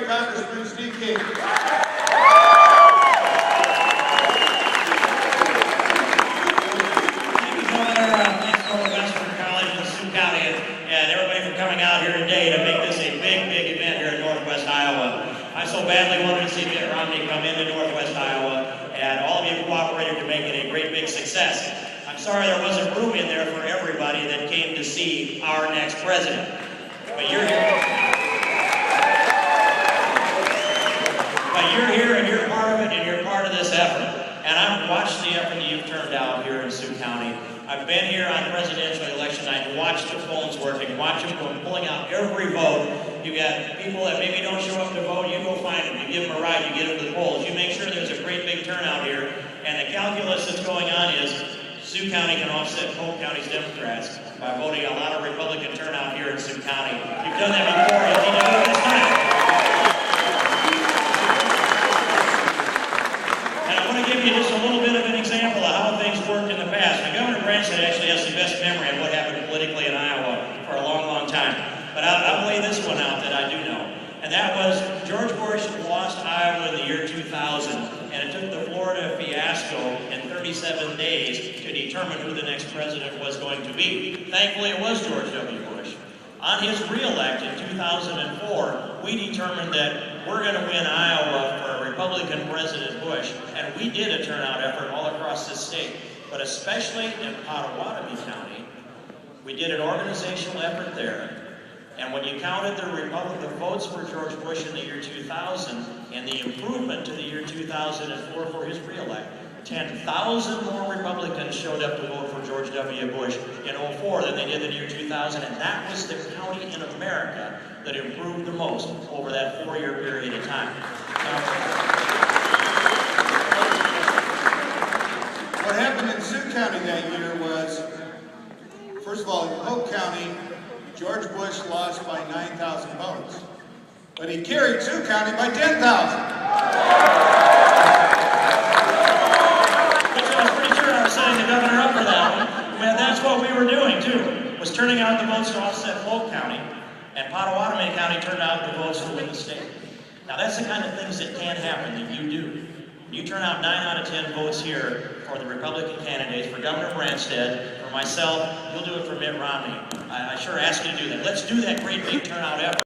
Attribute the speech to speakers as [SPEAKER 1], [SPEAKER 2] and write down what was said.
[SPEAKER 1] Congressman Steve King.
[SPEAKER 2] And everybody for coming out here today to make this a big, big event here in Northwest Iowa. I so badly wanted to see Mitt Romney come into Northwest Iowa, and all of you cooperated to make it a great, big success. I'm sorry there wasn't room in there for everybody that came to see our next president. But you're here. But you're here and you're part of it and you're part of this effort. And I've watched the effort that you've turned out here in Sioux County. I've been here on presidential election night and watched the phones working, watch them pulling out every vote. You got people that maybe don't show up to vote, you go find them, you give them a ride, you get them to the polls. You make sure there's a great big turnout here. And the calculus that's going on is Sioux County can offset Polk County's Democrats by voting a lot of Republican turnout here in Sioux County. You've done that before, you need to do it this time. And I want to give you just a little bit of an example of how things worked in the past. Now, Governor Branstad actually has the best memory of what happened politically in Iowa for a long, long time. But I'll lay this one out that I do know. And that was George Bush lost Iowa in the year 2000, and it took the Florida fiasco in 37 days to determine who the next president was going to be. Thankfully, it was George W. Bush. On his re-elect in 2004, we determined that we're going to win Iowa for a Republican President Bush, and we did a turnout effort all across this state. But especially in Potawatomi County, we did an organizational effort there. And when you counted the votes for George Bush in the year 2000 and the improvement to the year 2004 for his re-elect, 10,000 more Republicans showed up to vote for George W. Bush in 2004 than they did in the year 2000, and that was the county in America that improved the most over that 4-year period of time.
[SPEAKER 1] What happened in Sioux County that year was, first of all, in Polk County, George Bush lost by 9,000 votes, but he carried Sioux County by 10,000.
[SPEAKER 2] Which I was pretty sure I was setting the governor up for that one. And that's what we were doing too, was turning out the votes to offset Polk County, and Potawatomi County turned out the votes to win the state. Now that's the kind of things that can happen that you do. You turn out 9 out of 10 votes here for the Republican candidates, for Governor Branstad, for myself, you'll do it for Mitt Romney. I sure ask you to do that. Let's do that great big turnout effort.